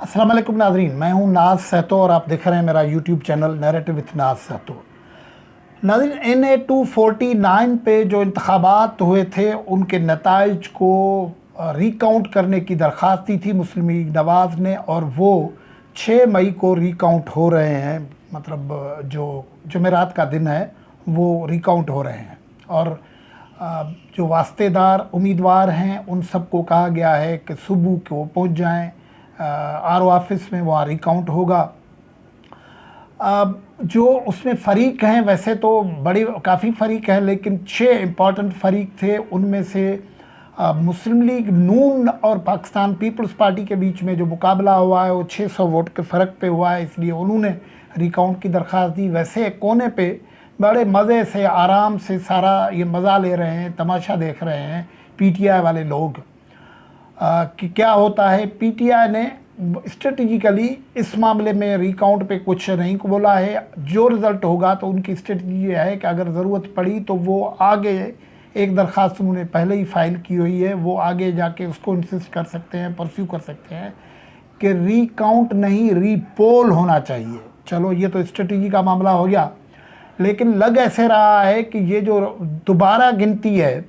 अस्सलाम वालेकुम नाजरीन, मैं हूं नाज सहतो और आप देख रहे हैं मेरा यूट्यूब चैनल नैरेटिव विथ नाज सहतो। नाजरीन, NA 249 पे जो इंतखाबात हुए थे उनके नताइज को रिकाउंट करने की दरख्वास्त दी थी मुस्लिम लीग नवाज़ ने, और वो 6 मई को रिकाउंट हो रहे हैं। मतलब जो जुमेरात का दिन है वो रिकाउंट हो रहे हैं, और जो वास्तेदार उम्मीदवार हैं उन सबको कहा गया है कि सुबह को पहुंच जाएं RO ऑफिस में, वहाँ रिकाउंट होगा। जो उसमें फ़रीक हैं, वैसे तो काफ़ी फ़रीक हैं, लेकिन 6 इम्पॉर्टेंट फ़रीक थे। उनमें से मुस्लिम लीग नून और पाकिस्तान पीपल्स पार्टी के बीच में जो मुकाबला हुआ है वो 600 वोट के फ़र्क पे हुआ है, इसलिए उन्होंने रिकाउंट की दरख्वास्त दी। वैसे कोने पे बड़े मज़े से आराम से सारा ये मज़ा ले रहे हैं, तमाशा देख रहे हैं PTI वाले लोग कि क्या होता है। PTI ने स्ट्रेटजिकली इस मामले में रिकाउंट पे कुछ नहीं बोला है। जो रिज़ल्ट होगा तो उनकी स्ट्रेटजी ये है कि अगर ज़रूरत पड़ी तो वो आगे एक दरख्वास्त उन्होंने पहले ही फाइल की हुई है, वो आगे जाके उसको इंसिस्ट कर सकते हैं, परस्यू कर सकते हैं कि रिकाउंट नहीं रीपोल होना चाहिए। चलो, ये तो स्ट्रेटजी का मामला हो गया, लेकिन लग ऐसे रहा है कि ये जो दोबारा गिनती है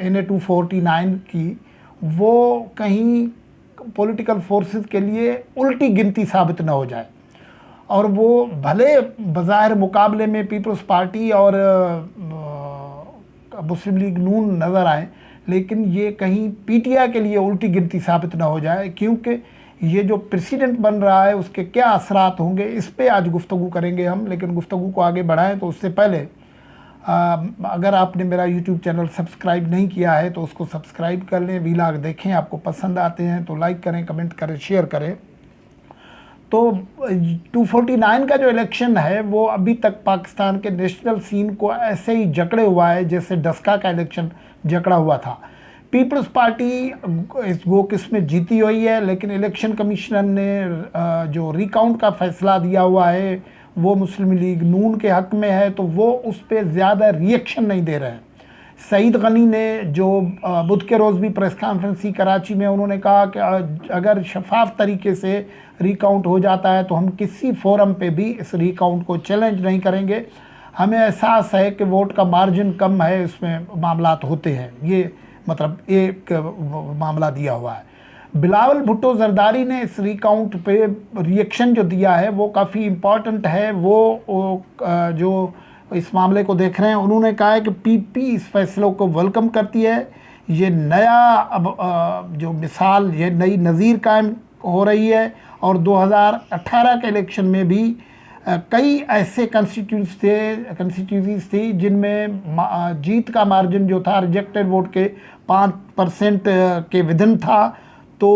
NA 249 की, वो कहीं पॉलिटिकल फोर्सेस के लिए उल्टी गिनती साबित न हो जाए, और वो भले बज़ाहिर मुकाबले में पीपल्स पार्टी और मुस्लिम लीग नून नज़र आए, लेकिन ये कहीं PTI के लिए उल्टी गिनती साबित न हो जाए, क्योंकि ये जो प्रेसिडेंट बन रहा है उसके क्या असरात होंगे, इस पे आज गुफ्तगू करेंगे हम। लेकिन गुफ्तगू को आगे बढ़ाएं तो उससे पहले अगर आपने मेरा YouTube चैनल सब्सक्राइब नहीं किया है तो उसको सब्सक्राइब कर लें, वीलॉग देखें, आपको पसंद आते हैं तो लाइक करें, कमेंट करें, शेयर करें। तो 249 का जो इलेक्शन है वो अभी तक पाकिस्तान के नेशनल सीन को ऐसे ही जकड़े हुआ है जैसे डस्का का इलेक्शन जकड़ा हुआ था। पीपल्स पार्टी इस वो किस्में जीती हुई है, लेकिन इलेक्शन कमीशनर ने जो रिकाउंट का फैसला दिया हुआ है वो मुस्लिम लीग नून के हक़ में है, तो वो उस पर ज़्यादा रिएक्शन नहीं दे रहे हैं। सईद गनी ने जो बुध के रोज़ भी प्रेस कॉन्फ्रेंस की कराची में, उन्होंने कहा कि अगर शफाफ तरीके से रिकाउंट हो जाता है तो हम किसी फोरम पे भी इस रिकाउंट को चैलेंज नहीं करेंगे। हमें एहसास है कि वोट का मार्जिन कम है, इसमें मामलात होते हैं। ये मतलब एक मामला दिया हुआ है। बिलावल भुट्टो जरदारी ने इस रिकाउंट पे रिएक्शन जो दिया है वो काफ़ी इम्पॉर्टेंट है। वो जो इस मामले को देख रहे हैं, उन्होंने कहा है कि PP इस फैसलों को वेलकम करती है। ये नया जो मिसाल, ये नई नज़ीर कायम हो रही है, और 2018 के इलेक्शन में भी कई ऐसे कंस्टिट्यूंसीज थी जिनमें जीत का मार्जिन जो था रिजेक्टेड वोट के 5% के विदिन था। तो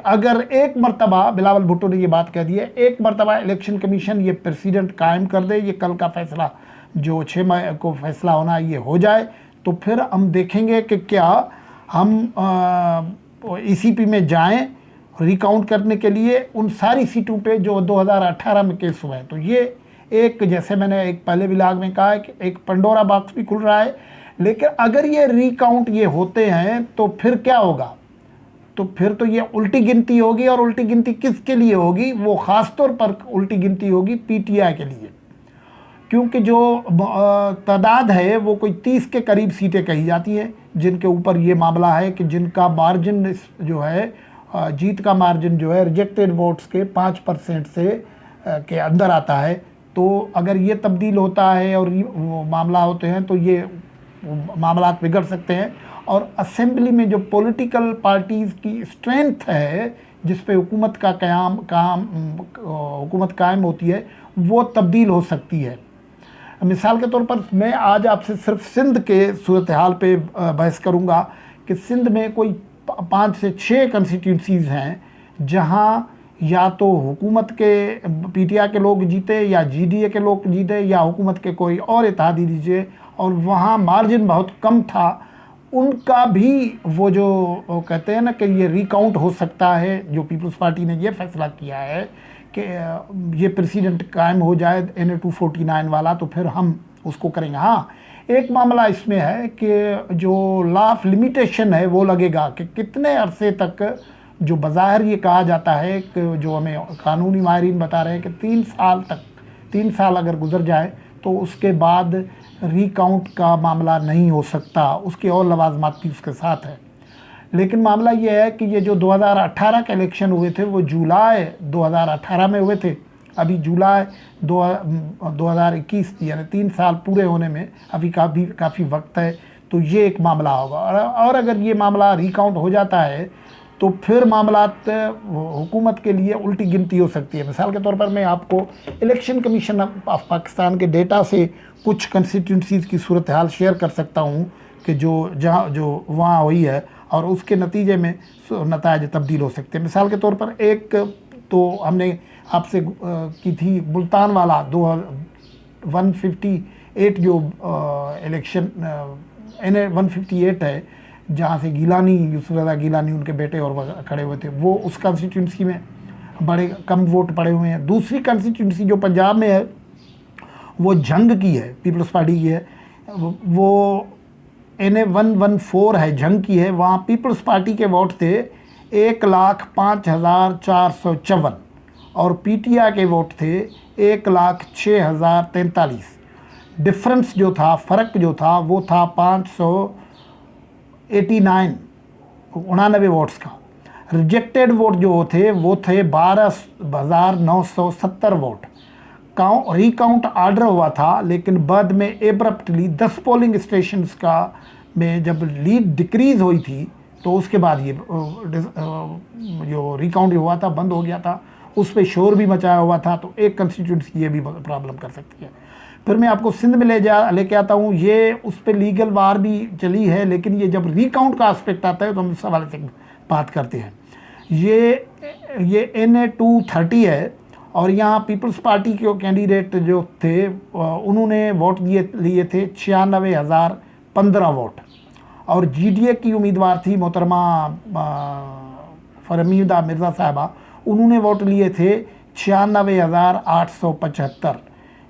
अगर एक मरतबा, बिलावल भुट्टो ने ये बात कह दी है, एक मरतबा इलेक्शन कमीशन ये प्रेसिडेंट कायम कर दे, ये कल का फैसला जो 6 मई को फैसला होना ये हो जाए, तो फिर हम देखेंगे कि क्या हम ECP में जाएं रिकाउंट करने के लिए उन सारी सीटों पे जो 2018 में केस हुए हैं। तो ये एक, जैसे मैंने एक पहले विलाग में कहा है कि एक पंडोरा बॉक्स भी खुल रहा है। लेकिन अगर ये रिकाउंट ये होते हैं तो फिर क्या होगा? तो फिर तो ये उल्टी गिनती होगी, और उल्टी गिनती किसके लिए होगी? वो ख़ास तौर पर उल्टी गिनती होगी PTI के लिए, क्योंकि जो तादाद है वो कोई 30 के करीब सीटें कही जाती है जिनके ऊपर ये मामला है कि जिनका मार्जिन जो है, जीत का मार्जिन जो है रिजेक्टेड वोट्स के 5% से के अंदर आता है। तो अगर ये तब्दील होता है और मामला होते हैं तो ये मामला बिगड़ सकते हैं, और असेंबली में जो पॉलिटिकल पार्टीज़ की स्ट्रेंथ है जिस पे हुकूमत कायम होती है वो तब्दील हो सकती है। मिसाल के तौर पर मैं आज आपसे सिर्फ सिंध के सूरत हाल पे बहस करूँगा कि सिंध में कोई 5 से 6 कंस्टिट्यूंसीज़ हैं जहां या तो हुकूमत के PTI के लोग जीते, या GDA के लोग जीते, या हुकूमत के कोई और इत्तेहादी दीजिए, और वहां मार्जिन बहुत कम था। उनका भी वो जो कहते हैं ना कि ये रिकाउंट हो सकता है, जो पीपल्स पार्टी ने ये फैसला किया है कि ये प्रेसिडेंट कायम हो जाए NA 249 वाला, तो फिर हम उसको करेंगे। हाँ, एक मामला इसमें है कि जो लॉ ऑफ लिमिटेशन है वो लगेगा कि कितने अरसे तक जो बज़ाहिर ये कहा जाता है कि जो हमें कानूनी माहिरीन बता रहे हैं कि 3 साल अगर गुजर जाए तो उसके बाद रिकाउंट का मामला नहीं हो सकता, उसके और लवाजमात भी उसके साथ है। लेकिन मामला ये है कि ये जो 2018 के इलेक्शन हुए थे वो जुलाई 2018 में हुए थे, अभी जुलाई 2021 यानी 3 साल पूरे होने में अभी काफ़ी वक्त है। तो ये एक मामला होगा, और अगर ये मामला रिकाउंट हो जाता है तो फिर मामलात हुकूमत के लिए उल्टी गिनती हो सकती है। मिसाल के तौर पर मैं आपको इलेक्शन कमीशन ऑफ पाकिस्तान के डेटा से कुछ कंस्टिट्यूंसीज़ की सूरत हाल शेयर कर सकता हूँ कि जो वहाँ हुई है और उसके नतीजे में नतायज तब्दील हो सकते हैं। मिसाल के तौर पर एक तो हमने आपसे की थी मुल्तान वाला 158 जो इलेक्शन NA-158 है, जहाँ से गिलानी, यूसुफ रज़ा गिलानी उनके बेटे और खड़े हुए थे, वो उस कंस्टिट्यूंसी में बड़े कम वोट पड़े हुए हैं। दूसरी कंस्टिट्यूंसी जो पंजाब में है वो जंग की है, पीपल्स पार्टी की है, वो NA-114 है, जंग की है। वहाँ पीपल्स पार्टी के वोट थे 1,05,454 और PTI के वोट थे 1,06,043। डिफरेंस जो था, फ़र्क जो था वो था 589 वोट्स का। रिजेक्टेड वोट जो थे वो थे 12,970 वोट। रिकाउंट ऑर्डर हुआ था, लेकिन बाद में एब्रप्टली 10 पोलिंग स्टेशंस का में जब लीड डिक्रीज़ हुई थी तो उसके बाद ये जो रिकाउंट हुआ था बंद हो गया था, उस पर शोर भी मचाया हुआ था। तो एक कंस्टिट्यूंसी ये भी प्रॉब्लम कर सकती है। फिर मैं आपको सिंध में लेके आता हूँ, ये उस पर लीगल वार भी चली है, लेकिन ये जब रिकाउंट का एस्पेक्ट आता है तो हम इस हवाले से बात करते हैं। ये NA-230 है और यहाँ पीपल्स पार्टी के कैंडिडेट जो थे उन्होंने वोट लिए थे 96,015 वोट, और GDA की उम्मीदवार थी मोहतरमा फरमीदा मिर्ज़ा साहबा, उन्होंने वोट लिए थे 96,875।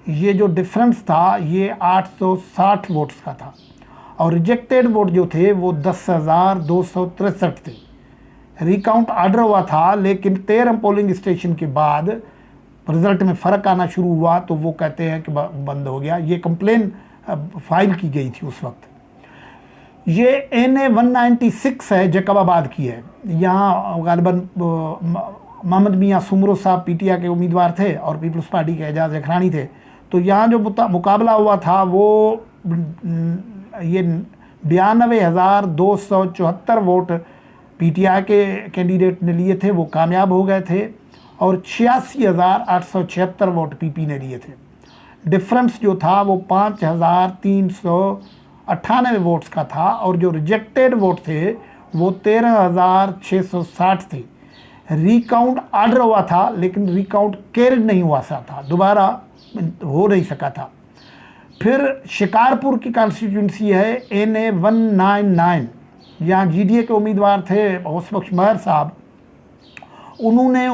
ये जो डिफरेंस था ये 860 वोट्स का था, और रिजेक्टेड वोट जो थे वो 10,263 थे। रिकाउंट ऑर्डर हुआ था, लेकिन 13 पोलिंग स्टेशन के बाद रिज़ल्ट में फ़र्क आना शुरू हुआ तो वो कहते हैं कि बंद हो गया। ये कंप्लेन फाइल की गई थी उस वक्त। ये NA-196 है, जैकबाबाद की है। यहाँ गालिबन मोहम्मद मियाँ सुमरो साहब PTI के उम्मीदवार थे और पीपल्स पार्टी के एजाज अखरानी थे। तो यहाँ जो मुकाबला हुआ था वो ये 92,274 वोट PTI के कैंडिडेट ने लिए थे, वो कामयाब हो गए थे, और 86,876 वोट PP ने लिए थे। डिफरेंस जो था वो 5,398 वोट्स का था, और जो रिजेक्टेड वोट थे वो 13,660 थे। रिकाउंट ऑर्डर हुआ था, लेकिन रिकाउंट कैरिड नहीं हुआ था, दोबारा हो नहीं सका था। फिर शिकारपुर की कॉन्स्टिट्यूंसी है NA-199, यहाँ GDA के उम्मीदवार थे गौस बख्श महर साहब, उन्होंने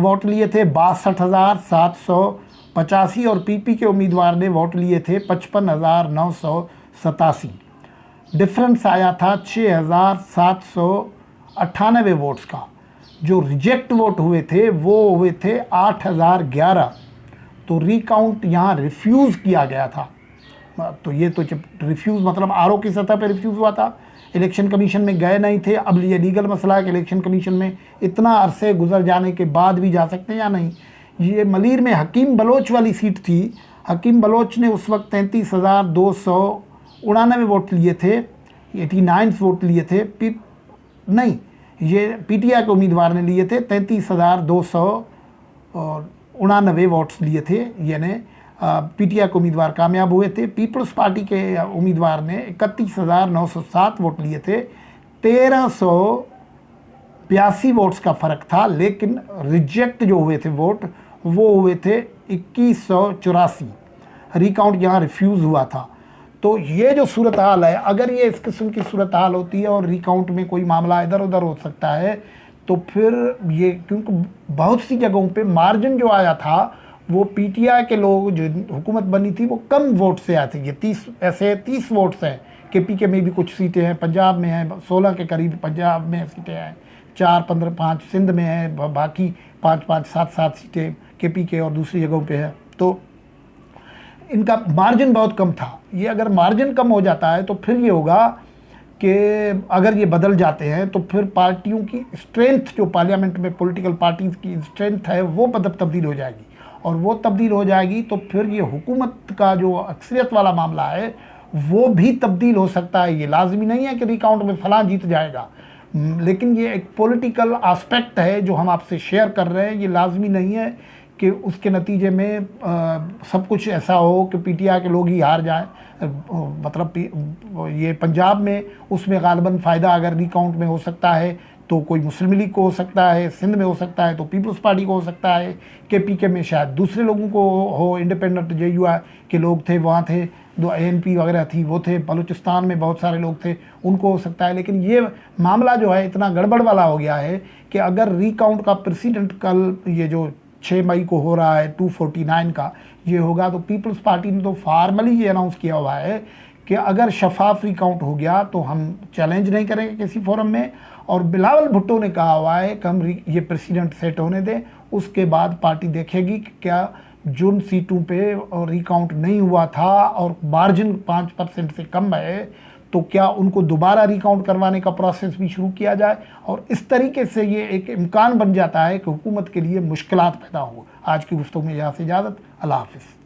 वोट लिए थे 62,785, और PP के उम्मीदवार ने वोट लिए थे 55,987। डिफरेंस आया था 6,798 वोट्स का। जो रिजेक्ट वोट हुए थे वो हुए थे 8,011। तो रिकाउंट यहाँ रिफ्यूज़ किया गया था। तो ये तो रिफ्यूज़ मतलब RO की सतह पर रिफ्यूज़ हुआ था, इलेक्शन कमीशन में गए नहीं थे। अब ये लीगल मसला है कि इलेक्शन कमीशन में इतना अरसे गुजर जाने के बाद भी जा सकते हैं या नहीं। ये मलीर में हकीम बलोच वाली सीट थी। हकीम बलोच ने उस वक्त 33,299 वोट लिए थे, 89 वोट लिए थे। ये PTI के उम्मीदवार ने लिए थे 33,299 वोट्स लिए थे, यानी PTI के उम्मीदवार कामयाब हुए थे। पीपल्स पार्टी के उम्मीदवार ने 31,907 वोट लिए थे, 1,382 वोट्स का फ़र्क था। लेकिन रिजेक्ट जो हुए थे वोट वो हुए थे 2,184। रिकाउंट यहाँ रिफ्यूज़ हुआ था। तो ये जो सूरत हाल है, अगर ये इस किस्म की सूरत हाल होती है और रिकाउंट में कोई मामला इधर उधर हो सकता है, तो फिर ये, क्योंकि बहुत सी जगहों पे मार्जिन जो आया था वो PTI के लोग जो हुकूमत बनी थी वो कम वोट से आए थे। ये 30 वोट्स हैं। KPK में भी कुछ सीटें हैं, पंजाब में हैं 16 के करीब, पंजाब में सीटें हैं 4-15-5 सिंध में है, बाकी 5-5 7-7 सीटें केपी के और दूसरी जगहों पे है। तो इनका मार्जिन बहुत कम था। ये अगर मार्जिन कम हो जाता है तो फिर ये होगा कि अगर ये बदल जाते हैं तो फिर पार्टियों की स्ट्रेंथ, जो पार्लियामेंट में पॉलिटिकल पार्टीज़ की स्ट्रेंथ है, वो तब्दील हो जाएगी। और वो तब्दील हो जाएगी तो फिर ये हुकूमत का जो अक्सरियत वाला मामला है वो भी तब्दील हो सकता है। ये लाजमी नहीं है कि रिकाउंट में फलां जीत जाएगा, लेकिन ये एक पॉलिटिकल आस्पेक्ट है जो हम आपसे शेयर कर रहे हैं। ये लाजमी नहीं है कि उसके नतीजे में सब कुछ ऐसा हो कि पीटीआई के लोग ही हार जाएं। मतलब ये पंजाब में उसमें गालिबन फ़ायदा अगर रिकाउंट में हो सकता है तो कोई मुस्लिम लीग को हो सकता है, सिंध में हो सकता है तो पीपल्स पार्टी को हो सकता है, केपी में शायद दूसरे लोगों को हो, इंडिपेंडेंट जेयूआई के लोग थे वहाँ थे, दो एएनपी वगैरह थी वो थे, बलूचिस्तान में बहुत सारे लोग थे उनको हो सकता है। लेकिन ये मामला जो है इतना गड़बड़ वाला हो गया है कि अगर रिकाउंट का प्रेसिडेंट कल ये जो 6 मई को हो रहा है 249 का ये होगा, तो पीपल्स पार्टी ने तो फार्मली ये अनाउंस किया हुआ है कि अगर शफाफ रिकाउंट हो गया तो हम चैलेंज नहीं करेंगे किसी फोरम में। और बिलावल भुट्टो ने कहा हुआ है कि हम ये प्रेसिडेंट सेट होने दें, उसके बाद पार्टी देखेगी कि क्या जिन सीटों पे रिकाउंट नहीं हुआ था और मार्जिन 5% से कम है तो क्या उनको दोबारा रिकाउंट करवाने का प्रोसेस भी शुरू किया जाए। और इस तरीके से ये एक इम्कान बन जाता है कि हुकूमत के लिए मुश्किलात पैदा हो। आज की गुफ्तगू में यहाँ से इजाज़त, अल्लाह हाफ़िज़।